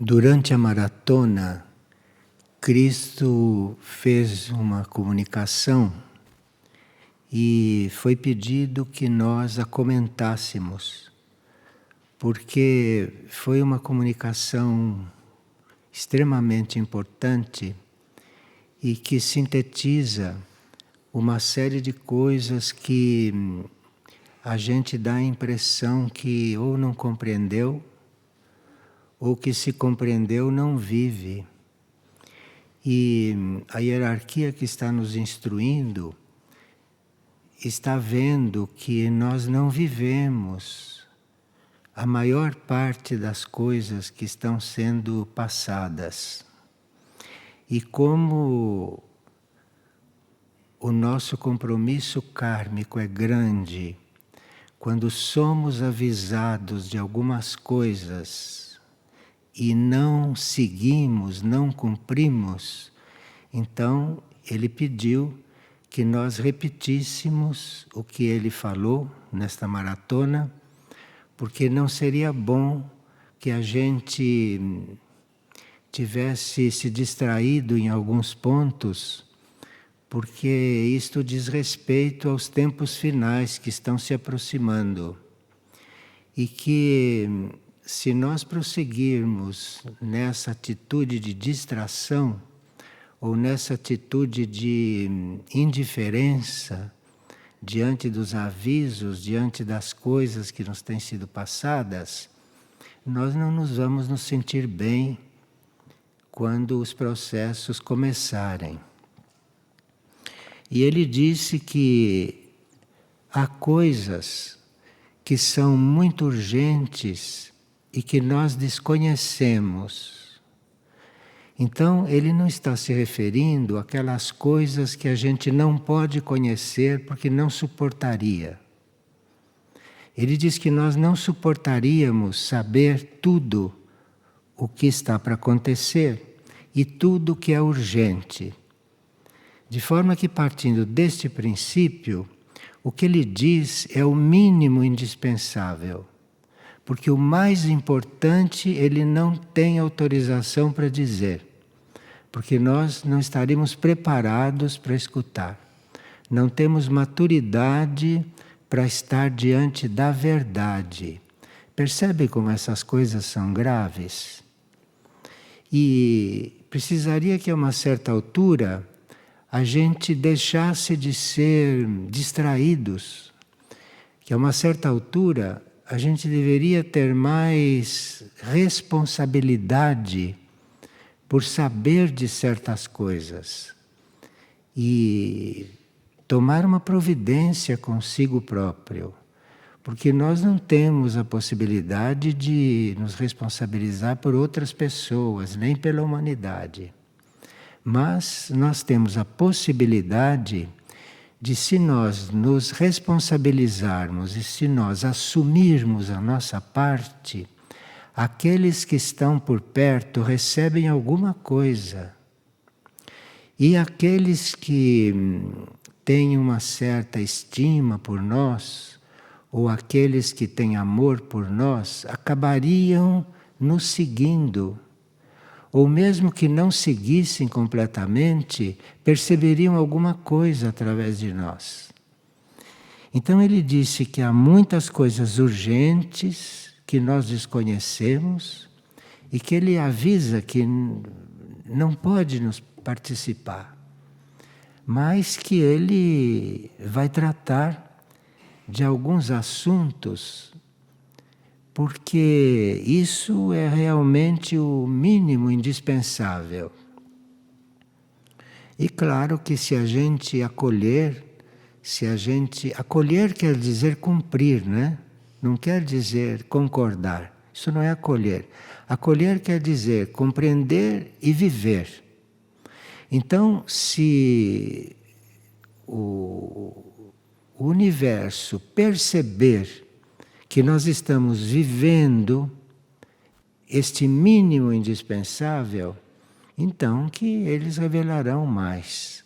Durante a maratona, Cristo fez uma comunicação e foi pedido que nós a comentássemos, porque foi uma comunicação extremamente importante e que sintetiza uma série de coisas que a gente dá a impressão que ou não compreendeu, ou que se compreendeu não vive. E a hierarquia que está nos instruindo está vendo que nós não vivemos a maior parte das coisas que estão sendo passadas. E como o nosso compromisso kármico é grande, quando somos avisados de algumas coisas e não seguimos, não cumprimos, então ele pediu que nós repetíssemos o que ele falou nesta maratona, porque não seria bom que a gente tivesse se distraído em alguns pontos, porque isto diz respeito aos tempos finais que estão se aproximando. E que se nós prosseguirmos nessa atitude de distração, ou nessa atitude de indiferença diante dos avisos, diante das coisas que nos têm sido passadas, nós não nos vamos nos sentir bem quando os processos começarem. E ele disse que há coisas que são muito urgentes e que nós desconhecemos. Então, ele não está se referindo àquelas coisas que a gente não pode conhecer porque não suportaria. Ele diz que nós não suportaríamos saber tudo o que está para acontecer e tudo o que é urgente. De forma que, partindo deste princípio, o que ele diz é o mínimo indispensável. Porque o mais importante ele não tem autorização para dizer. Porque nós não estaríamos preparados para escutar. Não temos maturidade para estar diante da verdade. Percebe como essas coisas são graves? E precisaria que a uma certa altura a gente deixasse de ser distraídos. Que a uma certa altura a gente deveria ter mais responsabilidade por saber de certas coisas e tomar uma providência consigo próprio, porque nós não temos a possibilidade de nos responsabilizar por outras pessoas, nem pela humanidade. Mas nós temos a possibilidade de, se nós nos responsabilizarmos e se nós assumirmos a nossa parte, aqueles que estão por perto recebem alguma coisa. E aqueles que têm uma certa estima por nós, ou aqueles que têm amor por nós, acabariam nos seguindo. Ou mesmo que não seguissem completamente, perceberiam alguma coisa através de nós. Então ele disse que há muitas coisas urgentes que nós desconhecemos e que ele avisa que não pode nos participar, mas que ele vai tratar de alguns assuntos, porque isso é realmente o mínimo indispensável. E claro que se a gente acolher, acolher quer dizer cumprir, né? Não quer dizer concordar. Isso não é acolher. Acolher quer dizer compreender e viver. Então, se o universo perceber que nós estamos vivendo este mínimo indispensável, então que eles revelarão mais.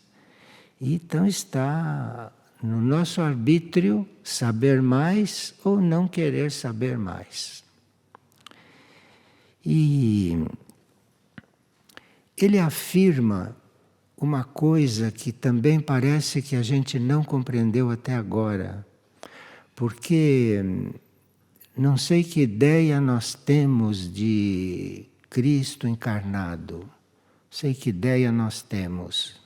Então está no nosso arbítrio saber mais ou não querer saber mais. E ele afirma uma coisa que também parece que a gente não compreendeu até agora, porque não sei que ideia nós temos de Cristo encarnado, sei que ideia nós temos.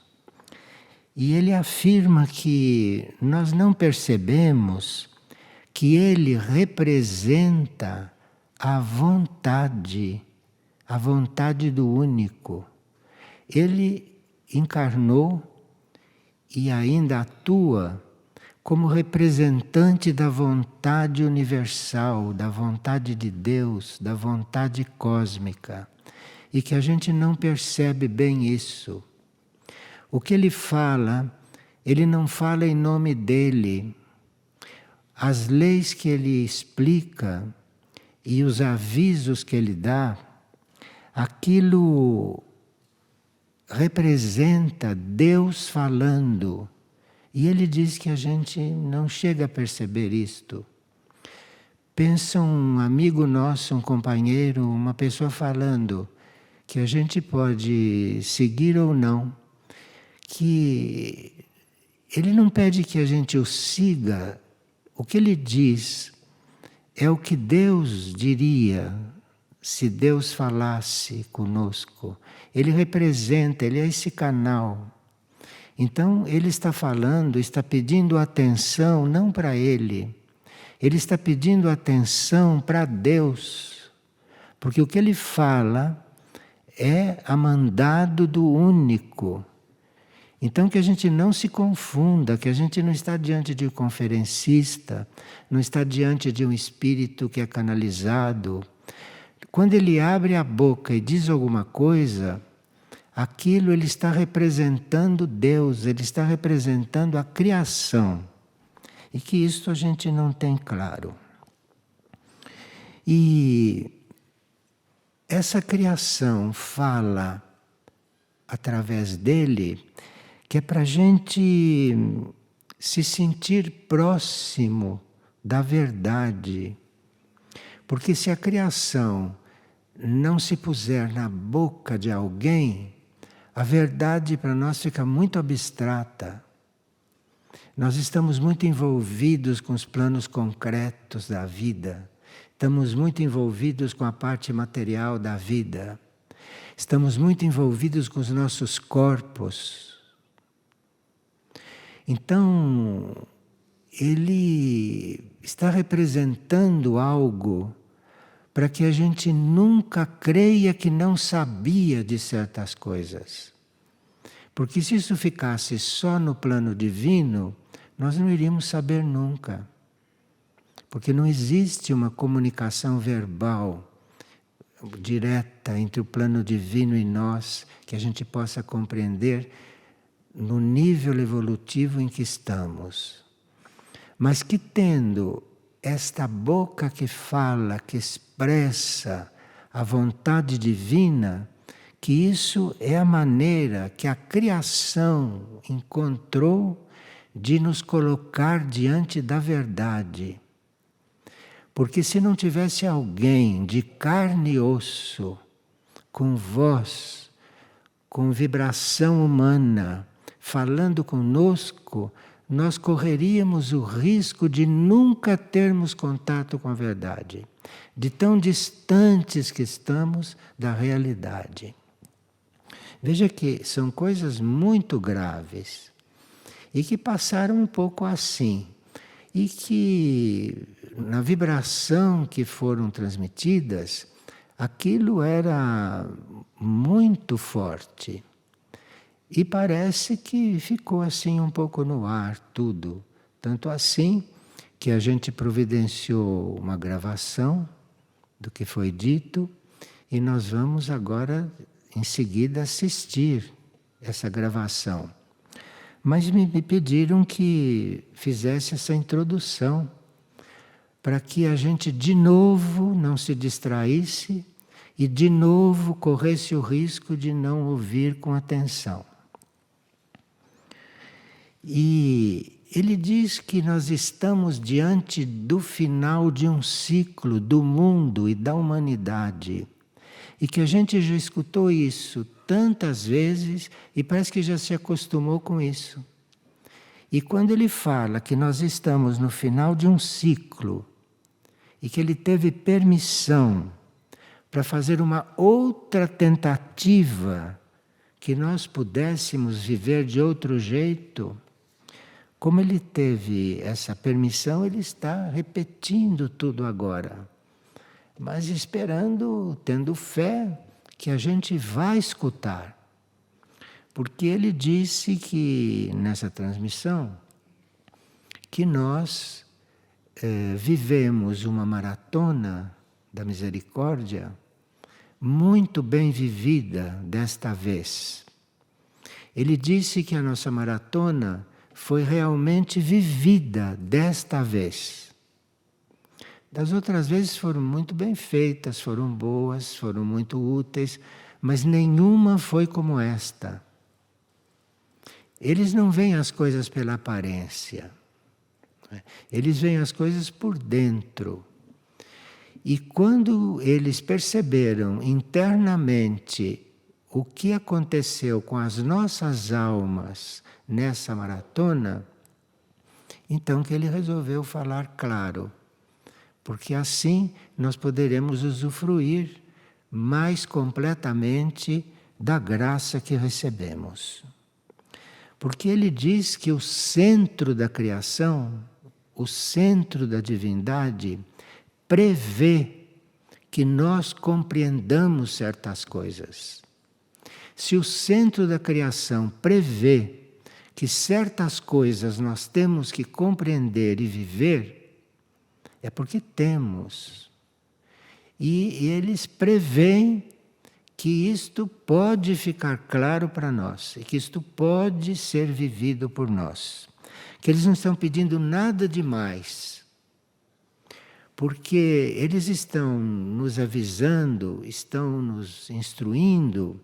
E ele afirma que nós não percebemos que ele representa a vontade do único. Ele encarnou e ainda atua como representante da vontade universal, da vontade de Deus, da vontade cósmica. E que a gente não percebe bem isso. O que ele não fala em nome dele. As leis que ele explica e os avisos que ele dá, aquilo representa Deus falando. E ele diz que a gente não chega a perceber isto. Pensa um amigo nosso, um companheiro, uma pessoa falando que a gente pode seguir ou não, que ele não pede que a gente o siga. O que ele diz é o que Deus diria se Deus falasse conosco. Ele representa, ele é esse canal. Então ele está falando, está pedindo atenção não para ele. Ele está pedindo atenção para Deus. Porque o que ele fala é a mandado do único. Então que a gente não se confunda, que a gente não está diante de um conferencista, não está diante de um espírito que é canalizado. Quando ele abre a boca e diz alguma coisa, aquilo ele está representando Deus, ele está representando a criação. E que isso a gente não tem claro. E essa criação fala através dele, que é para a gente se sentir próximo da verdade. Porque se a criação não se puser na boca de alguém, a verdade para nós fica muito abstrata. Nós estamos muito envolvidos com os planos concretos da vida. Estamos muito envolvidos com a parte material da vida. Estamos muito envolvidos com os nossos corpos. Então, ele está representando algo para que a gente nunca creia que não sabia de certas coisas. Porque se isso ficasse só no plano divino, nós não iríamos saber nunca. Porque não existe uma comunicação verbal direta entre o plano divino e nós, que a gente possa compreender no nível evolutivo em que estamos. Mas que tendo esta boca que fala, que expressa a vontade divina, que isso é a maneira que a criação encontrou de nos colocar diante da verdade. Porque se não tivesse alguém de carne e osso, com voz, com vibração humana, falando conosco, nós correríamos o risco de nunca termos contato com a verdade, de tão distantes que estamos da realidade. Veja que são coisas muito graves e que passaram um pouco assim, e que na vibração que foram transmitidas, aquilo era muito forte. E parece que ficou assim um pouco no ar tudo. Tanto assim que a gente providenciou uma gravação do que foi dito e nós vamos agora em seguida assistir essa gravação. Mas me pediram que fizesse essa introdução para que a gente de novo não se distraísse e de novo corresse o risco de não ouvir com atenção. E ele diz que nós estamos diante do final de um ciclo do mundo e da humanidade. E que a gente já escutou isso tantas vezes e parece que já se acostumou com isso. E quando ele fala que nós estamos no final de um ciclo e que ele teve permissão para fazer uma outra tentativa que nós pudéssemos viver de outro jeito, como ele teve essa permissão, ele está repetindo tudo agora, mas esperando, tendo fé que a gente vai escutar. Porque ele disse que, nessa transmissão, que nós vivemos uma maratona da misericórdia muito bem vivida desta vez. Ele disse que a nossa maratona foi realmente vivida desta vez. Das outras vezes foram muito bem feitas, foram boas, foram muito úteis, mas nenhuma foi como esta. Eles não veem as coisas pela aparência, eles veem as coisas por dentro. E quando eles perceberam internamente o que aconteceu com as nossas almas nessa maratona, então que ele resolveu falar claro, porque assim nós poderemos usufruir mais completamente da graça que recebemos. Porque ele diz que o centro da criação, o centro da divindade, prevê que nós compreendamos certas coisas. Se o centro da criação prevê que certas coisas nós temos que compreender e viver, é porque temos. E eles preveem que isto pode ficar claro para nós, e que isto pode ser vivido por nós. Que eles não estão pedindo nada demais, porque eles estão nos avisando, estão nos instruindo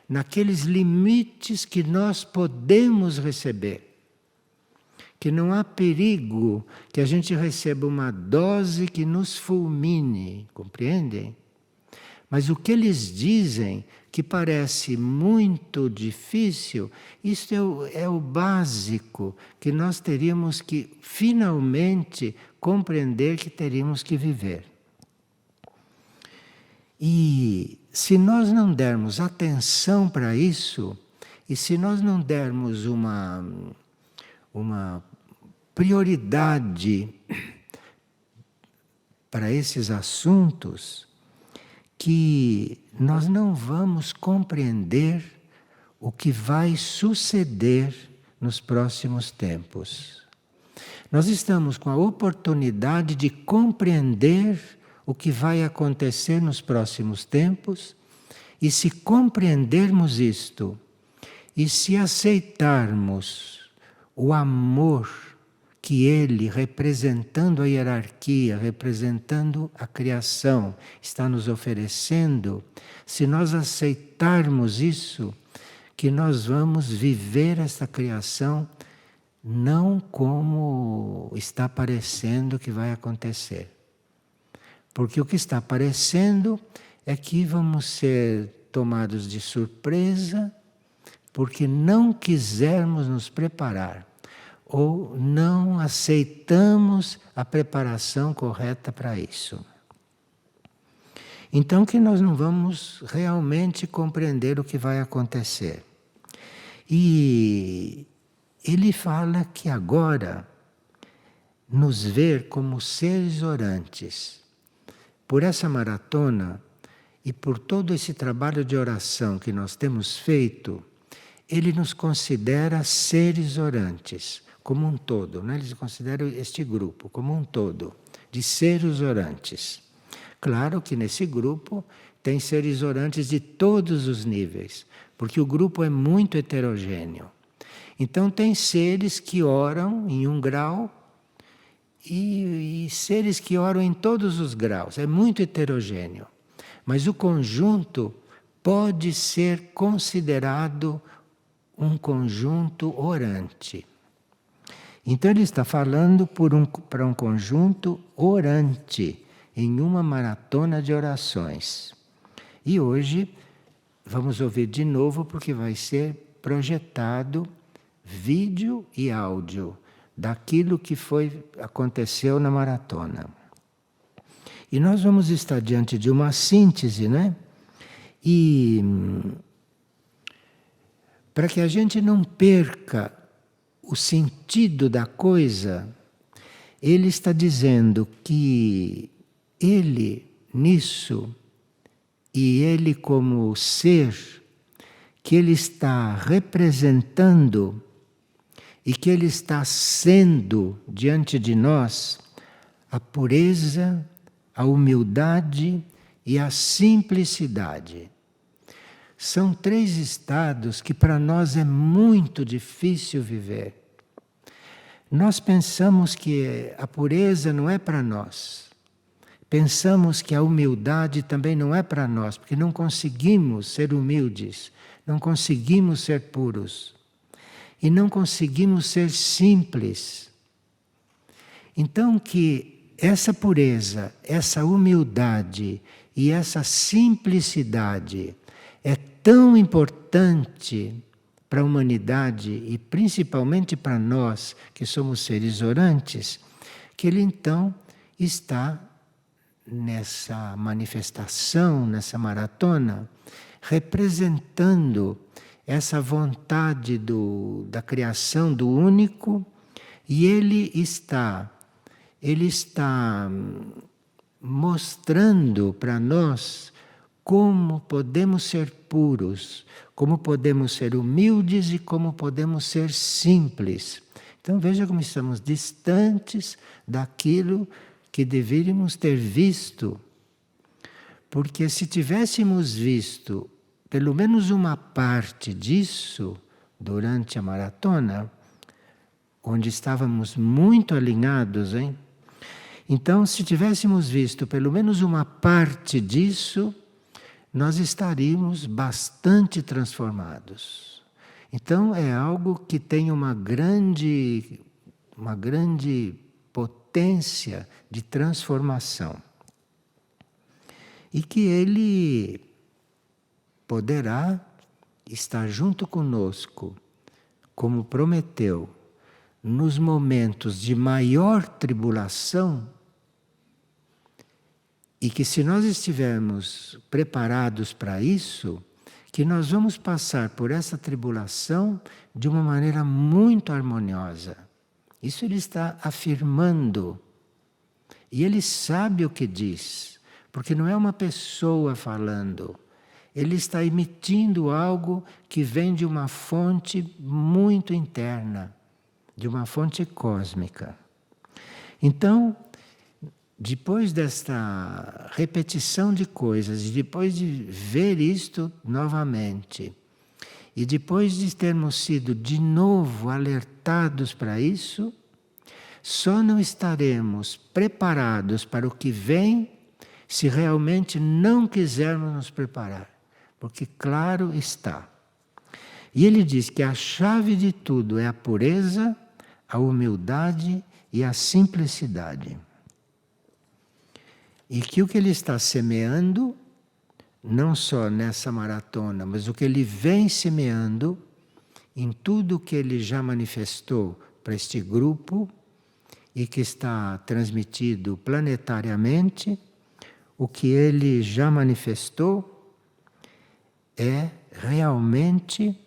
naqueles limites que nós podemos receber. Que não há perigo que a gente receba uma dose que nos fulmine, compreendem? Mas o que eles dizem, que parece muito difícil, isto é o básico que nós teríamos que finalmente compreender que teríamos que viver. E se nós não dermos atenção para isso, e se nós não dermos uma prioridade para esses assuntos, que nós não vamos compreender o que vai suceder nos próximos tempos. Nós estamos com a oportunidade de compreender o que vai acontecer nos próximos tempos, e se compreendermos isto, e se aceitarmos o amor que ele, representando a hierarquia, representando a criação, está nos oferecendo, se nós aceitarmos isso, que nós vamos viver essa criação não como está parecendo que vai acontecer. Porque o que está parecendo é que vamos ser tomados de surpresa porque não quisermos nos preparar ou não aceitamos a preparação correta para isso. Então que nós não vamos realmente compreender o que vai acontecer. E ele fala que agora nos ver como seres orantes. Por essa maratona e por todo esse trabalho de oração que nós temos feito, ele nos considera seres orantes, como um todo, né? Eles consideram este grupo como um todo, de seres orantes. Claro que nesse grupo tem seres orantes de todos os níveis, porque o grupo é muito heterogêneo. Então tem seres que oram em um grau e seres que oram em todos os graus, é muito heterogêneo. Mas o conjunto pode ser considerado um conjunto orante. Então ele está falando para um conjunto orante, em uma maratona de orações. E hoje vamos ouvir de novo porque vai ser projetado vídeo e áudio daquilo que aconteceu na maratona. E nós vamos estar diante de uma síntese, né? E para que a gente não perca o sentido da coisa, ele está dizendo que ele nisso, e ele como ser, que ele está representando e que ele está sendo diante de nós a pureza, a humildade e a simplicidade. São 3 estados que para nós é muito difícil viver. Nós pensamos que a pureza não é para nós. Pensamos que a humildade também não é para nós, porque não conseguimos ser humildes, não conseguimos ser puros e não conseguimos ser simples. Então que essa pureza, essa humildade e essa simplicidade é tão importante para a humanidade e principalmente para nós que somos seres orantes, que ele então está nessa manifestação, nessa maratona, representando essa vontade da criação do único, e ele está mostrando para nós como podemos ser puros, como podemos ser humildes e como podemos ser simples. Então veja como estamos distantes daquilo que deveríamos ter visto, porque se tivéssemos visto pelo menos uma parte disso durante a maratona, onde estávamos muito alinhados, hein? Então, se tivéssemos visto pelo menos uma parte disso, nós estaríamos bastante transformados. Então, é algo que tem uma grande potência de transformação. E que ele poderá estar junto conosco, como prometeu, nos momentos de maior tribulação, e que se nós estivermos preparados para isso, que nós vamos passar por essa tribulação de uma maneira muito harmoniosa. Isso ele está afirmando. E ele sabe o que diz, porque não é uma pessoa falando. Ele está emitindo algo que vem de uma fonte muito interna, de uma fonte cósmica. Então, depois desta repetição de coisas, e depois de ver isto novamente, e depois de termos sido de novo alertados para isso, só não estaremos preparados para o que vem se realmente não quisermos nos preparar. Porque claro está. E ele diz que a chave de tudo é a pureza, a humildade e a simplicidade. E que o que ele está semeando, não só nessa maratona, mas o que ele vem semeando em tudo que ele já manifestou para este grupo e que está transmitido planetariamente, o que ele já manifestou é realmente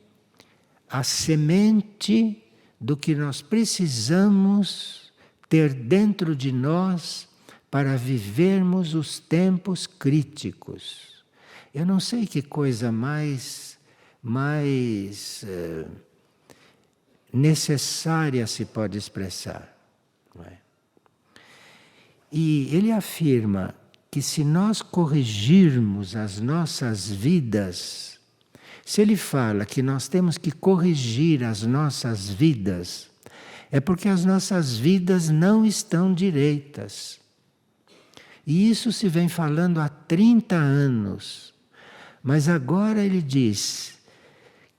a semente do que nós precisamos ter dentro de nós para vivermos os tempos críticos. Eu não sei que coisa mais necessária se pode expressar. Não é? E ele afirma que se nós corrigirmos as nossas vidas, se ele fala que nós temos que corrigir as nossas vidas, é porque as nossas vidas não estão direitas. E isso se vem falando há 30 anos. Mas agora ele diz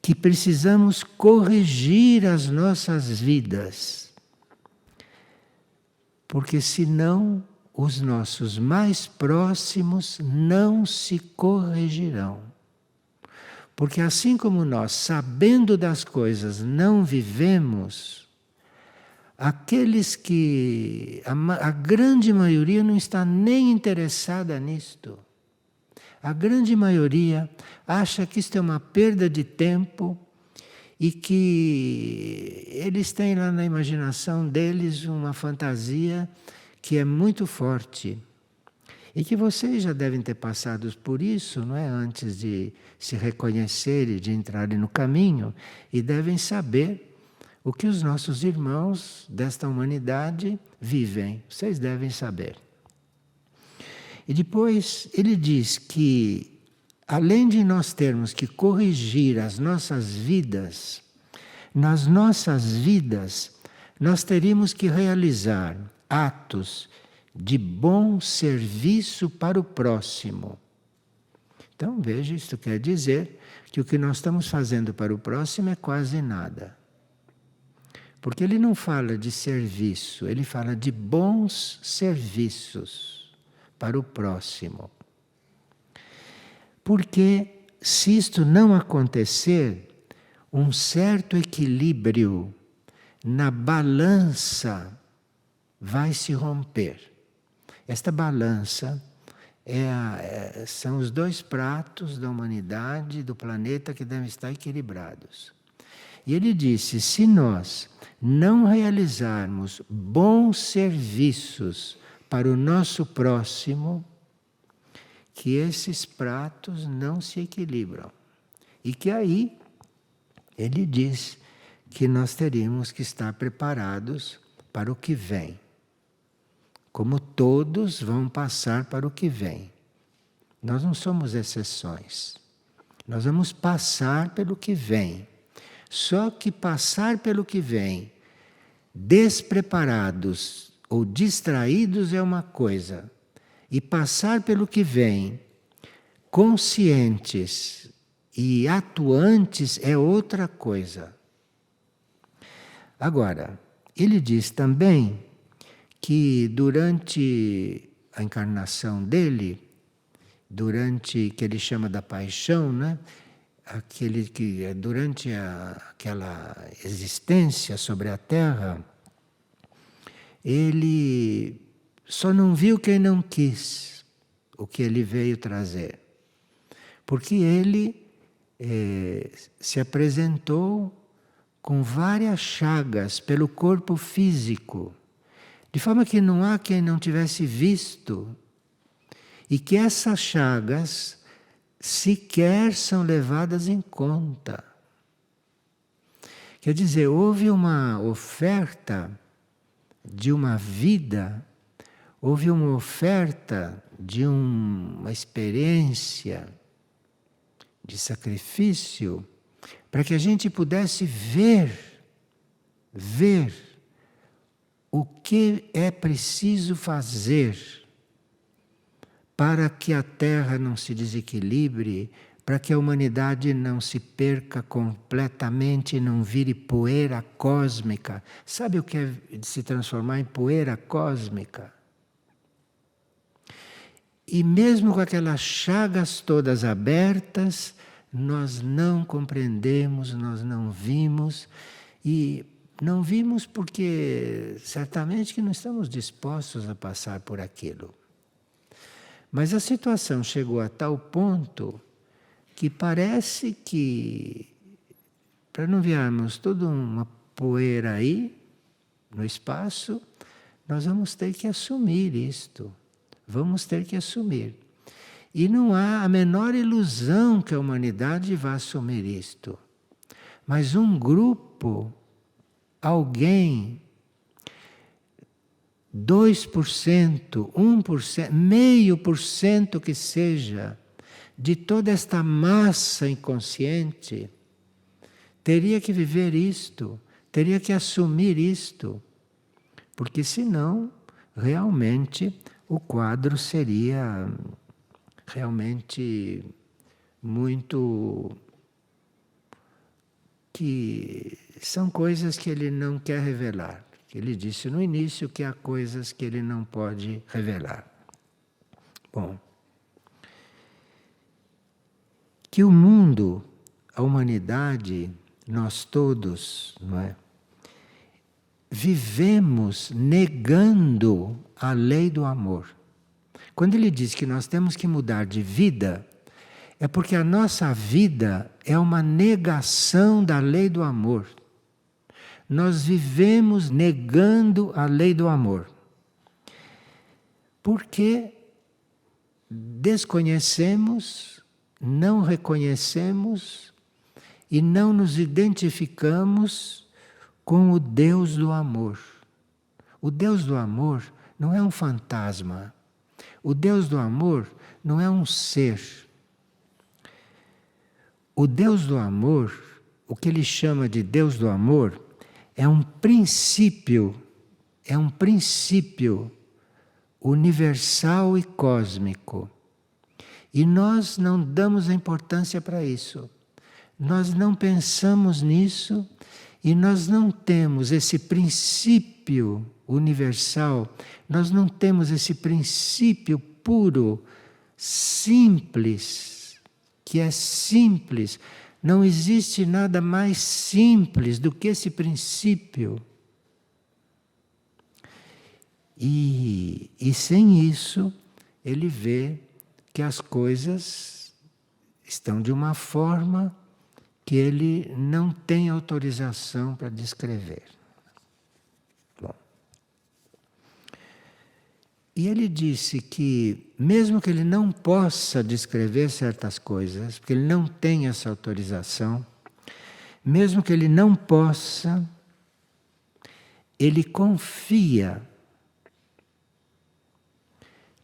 que precisamos corrigir as nossas vidas. Porque senão os nossos mais próximos não se corrigirão. Porque assim como nós, sabendo das coisas, não vivemos, aqueles que a grande maioria não está nem interessada nisto. A grande maioria acha que isto é uma perda de tempo e que eles têm lá na imaginação deles uma fantasia que é muito forte. E que vocês já devem ter passado por isso, não é? Antes de se reconhecerem, de entrarem no caminho, e devem saber o que os nossos irmãos desta humanidade vivem. Vocês devem saber. E depois ele diz que, além de nós termos que corrigir as nossas vidas, nas nossas vidas nós teríamos que realizar atos de bom serviço para o próximo. Então veja, isto quer dizer que o que nós estamos fazendo para o próximo é quase nada. Porque ele não fala de serviço, ele fala de bons serviços para o próximo. Porque se isto não acontecer, um certo equilíbrio na balança vai se romper. Esta balança são os dois pratos da humanidade, do planeta, que devem estar equilibrados. E ele disse, se nós não realizarmos bons serviços para o nosso próximo, que esses pratos não se equilibram. E que aí, ele diz que nós teríamos que estar preparados para o que vem. Como todos vão passar para o que vem. Nós não somos exceções. Nós vamos passar pelo que vem. Só que passar pelo que vem, despreparados ou distraídos é uma coisa. E passar pelo que vem, conscientes e atuantes é outra coisa. Agora, ele diz também que durante a encarnação dele, durante que ele chama da paixão, né? Aquele que durante aquela existência sobre a Terra, ele só não viu quem não quis o que ele veio trazer. Porque ele se apresentou com várias chagas pelo corpo físico, de forma que não há quem não tivesse visto, e que essas chagas sequer são levadas em conta. Quer dizer, houve uma oferta de uma vida, houve uma oferta de uma experiência de sacrifício, para que a gente pudesse ver o que é preciso fazer para que a Terra não se desequilibre, para que a humanidade não se perca completamente, não vire poeira cósmica. Sabe o que é se transformar em poeira cósmica? E mesmo com aquelas chagas todas abertas, nós não compreendemos, nós não vimos, e não vimos porque certamente que não estamos dispostos a passar por aquilo. Mas a situação chegou a tal ponto que parece que, para não virarmos toda uma poeira aí, no espaço, nós vamos ter que assumir isto. Vamos ter que assumir. E não há a menor ilusão que a humanidade vá assumir isto. Mas um grupo, alguém, 2%, 1%, 0,5% que seja, de toda esta massa inconsciente, teria que viver isto, teria que assumir isto, porque senão, realmente, o quadro seria realmente muito... que são coisas que ele não quer revelar. Ele disse no início que há coisas que ele não pode revelar. Bom, que o mundo a humanidade, nós todos, não é? Vivemos negando a lei do amor. Quando ele diz que nós temos que mudar de vida, é porque a nossa vida é uma negação da lei do amor. Nós vivemos negando a lei do amor. Porque desconhecemos, não reconhecemos e não nos identificamos com o Deus do amor. O Deus do amor não é um fantasma. O Deus do amor não é um ser. O Deus do amor, o que ele chama de Deus do amor, é um princípio universal e cósmico. E nós não damos a importância para isso. Nós não pensamos nisso e nós não temos esse princípio universal, nós não temos esse princípio puro, simples, que é simples. Não existe nada mais simples do que esse princípio. E sem isso, ele vê que as coisas estão de uma forma que ele não tem autorização para descrever. Bom. E ele disse que, mesmo que ele não possa descrever certas coisas, porque ele não tem essa autorização, mesmo que ele não possa, ele confia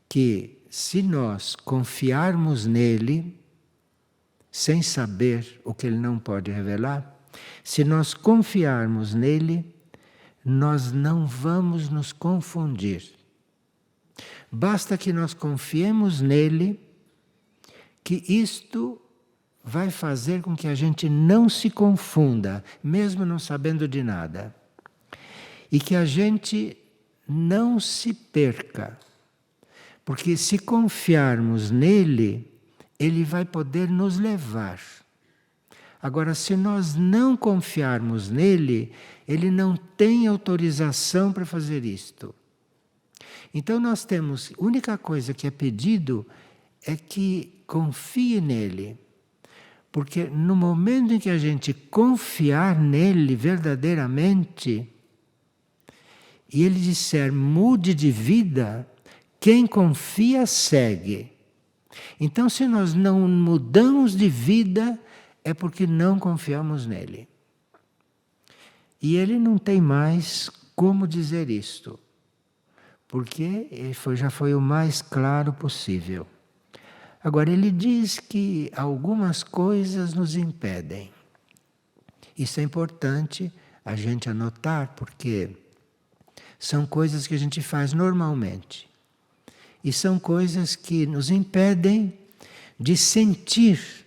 que, se nós confiarmos nele, sem saber o que ele não pode revelar, se nós confiarmos nele, nós não vamos nos confundir. Basta que nós confiemos nele, que isto vai fazer com que a gente não se confunda, mesmo não sabendo de nada. E que a gente não se perca. Porque se confiarmos nele, ele vai poder nos levar. Agora, se nós não confiarmos nele, ele não tem autorização para fazer isto. Então nós temos, a única coisa que é pedido é que confie nele. Porque no momento em que a gente confiar nele verdadeiramente, e ele disser mude de vida, quem confia segue. Então, se nós não mudamos de vida, é porque não confiamos nele. E ele não tem mais como dizer isto, porque ele já foi o mais claro possível. Agora, ele diz que algumas coisas nos impedem. Isso é importante a gente anotar, porque são coisas que a gente faz normalmente. E são coisas que nos impedem de sentir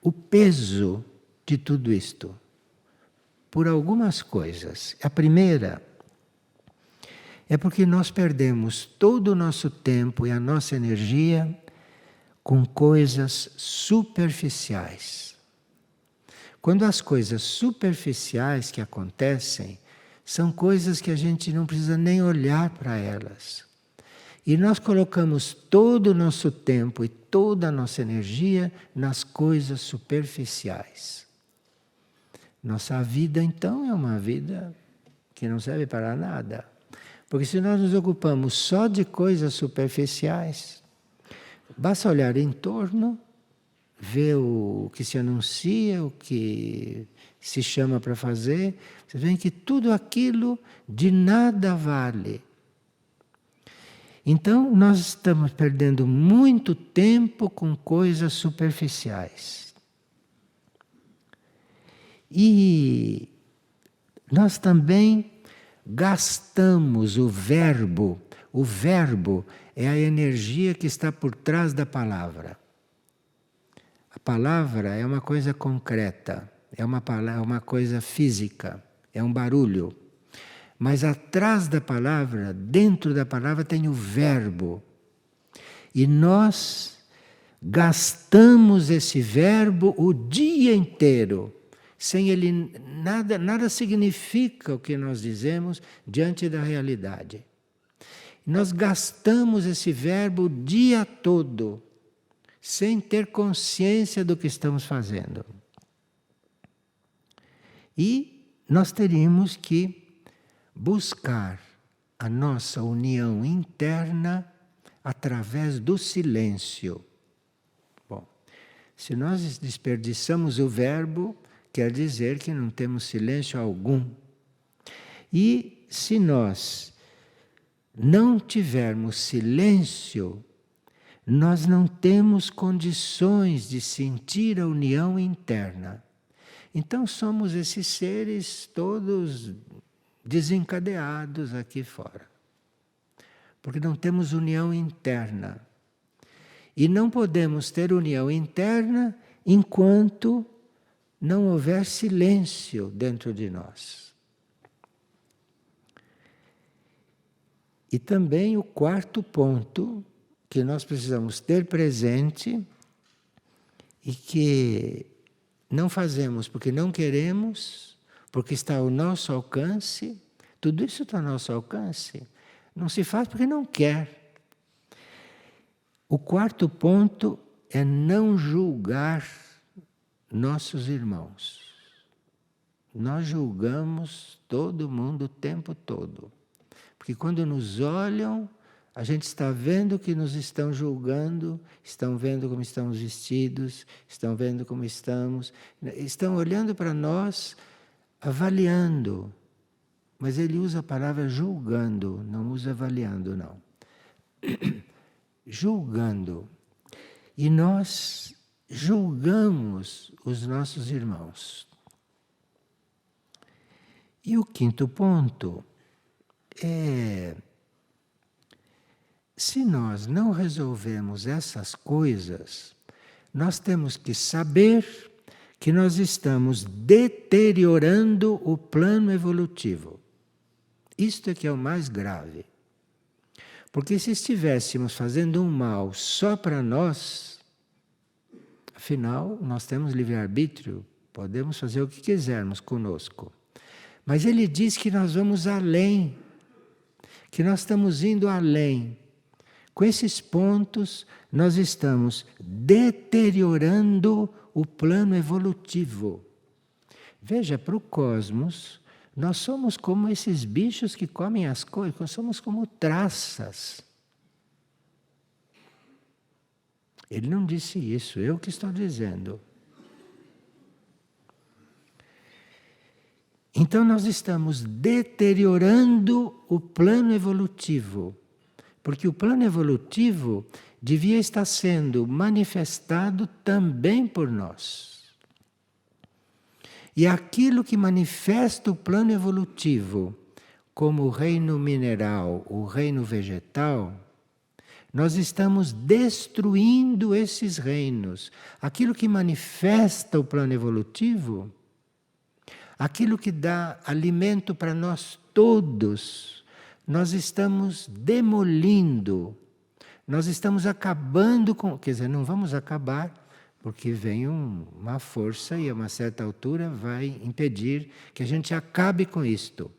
o peso de tudo isto. Por algumas coisas. A primeira é porque nós perdemos todo o nosso tempo e a nossa energia com coisas superficiais. Quando as coisas superficiais que acontecem são coisas que a gente não precisa nem olhar para elas. E nós colocamos todo o nosso tempo e toda a nossa energia nas coisas superficiais. Nossa vida, então, é uma vida que não serve para nada. Porque se nós nos ocupamos só de coisas superficiais, basta olhar em torno, ver o que se anuncia, o que se chama para fazer, vocês veem que tudo aquilo de nada vale. Então, nós estamos perdendo muito tempo com coisas superficiais. E nós também gastamos o verbo. O verbo é a energia que está por trás da palavra. A palavra é uma coisa concreta, é uma coisa física, é um barulho. Mas atrás da palavra, dentro da palavra, tem o verbo. E nós gastamos esse verbo o dia inteiro. Sem ele, nada significa o que nós dizemos diante da realidade. Nós gastamos esse verbo o dia todo, sem ter consciência do que estamos fazendo. E nós teríamos que buscar a nossa união interna através do silêncio. Bom, se nós desperdiçamos o verbo, quer dizer que não temos silêncio algum. E se nós não tivermos silêncio, nós não temos condições de sentir a união interna. Então somos esses seres todos desencadeados aqui fora. Porque não temos união interna. E não podemos ter união interna enquanto não houver silêncio dentro de nós. E também o quarto ponto que nós precisamos ter presente e que não fazemos porque não queremos, porque está ao nosso alcance, tudo isso está ao nosso alcance, não se faz porque não quer. O quarto ponto é não julgar nossos irmãos. Nós julgamos todo mundo o tempo todo. Porque quando nos olham, a gente está vendo que nos estão julgando, estão vendo como estamos vestidos, estão vendo como estamos, estão olhando para nós, avaliando. Mas ele usa a palavra julgando, não usa avaliando, não. Julgando. E nós julgamos os nossos irmãos. E o quinto ponto é: se nós não resolvemos essas coisas, nós temos que saber que nós estamos deteriorando o plano evolutivo. Isto é que é o mais grave. Porque se estivéssemos fazendo um mal só para nós, afinal, nós temos livre-arbítrio, podemos fazer o que quisermos conosco. Mas ele diz que nós vamos além, que nós estamos indo além. Com esses pontos, nós estamos deteriorando o plano evolutivo. Veja, para o cosmos, nós somos como esses bichos que comem as coisas, nós somos como traças. Ele não disse isso, eu que estou dizendo. Então nós estamos deteriorando o plano evolutivo, porque o plano evolutivo devia estar sendo manifestado também por nós. E aquilo que manifesta o plano evolutivo, como o reino mineral, o reino vegetal, nós estamos destruindo esses reinos. Aquilo que manifesta o plano evolutivo, aquilo que dá alimento para nós todos, nós estamos demolindo, nós estamos acabando com... Quer dizer, não vamos acabar, porque vem uma força e a uma certa altura vai impedir que a gente acabe com isto.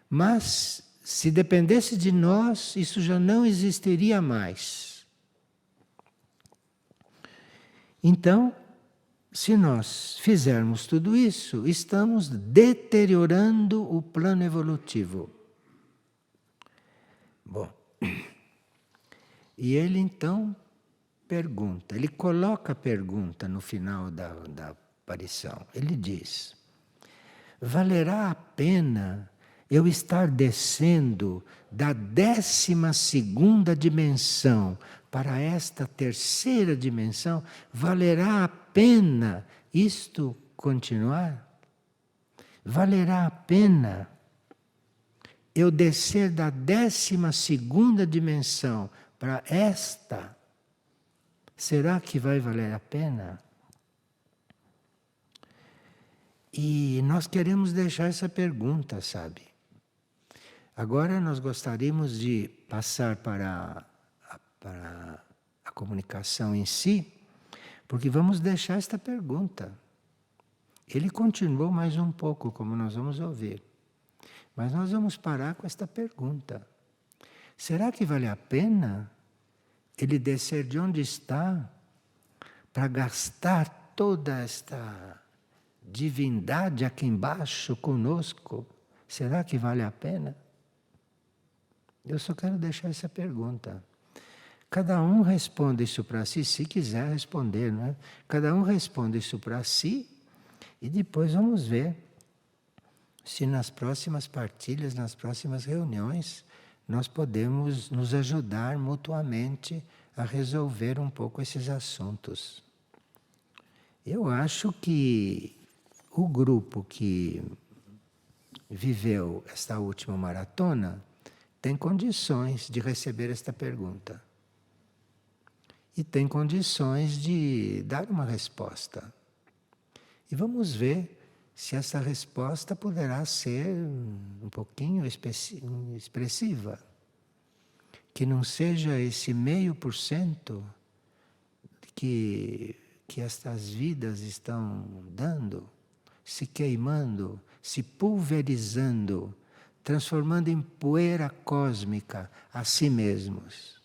Mas, se dependesse de nós, isso já não existiria mais. Então, se nós fizermos tudo isso, estamos deteriorando o plano evolutivo. Bom, e ele então pergunta, ele coloca a pergunta no final da aparição. Ele diz: valerá a pena eu estar descendo da 12ª dimensão para esta 3ª dimensão? Valerá a pena isto continuar? Valerá a pena eu descer da 12ª dimensão para esta? Será que vai valer a pena? E nós queremos deixar essa pergunta, sabe? Agora nós gostaríamos de passar para a comunicação em si, porque vamos deixar esta pergunta. Ele continuou mais um pouco, como nós vamos ouvir. Mas nós vamos parar com esta pergunta. Será que vale a pena ele descer de onde está para gastar toda esta divindade aqui embaixo conosco? Será que vale a pena? Eu só quero deixar essa pergunta. Cada um responde isso para si, se quiser responder, não é? Cada um responde isso para si e depois vamos ver se nas próximas partilhas, nas próximas reuniões, nós podemos nos ajudar mutuamente a resolver um pouco esses assuntos. Eu acho que o grupo que viveu esta última maratona tem condições de receber esta pergunta. E tem condições de dar uma resposta. E vamos ver se essa resposta poderá ser um pouquinho expressiva. Que não seja esse 0,5% que estas vidas estão dando, se queimando, se pulverizando, transformando em poeira cósmica a si mesmos.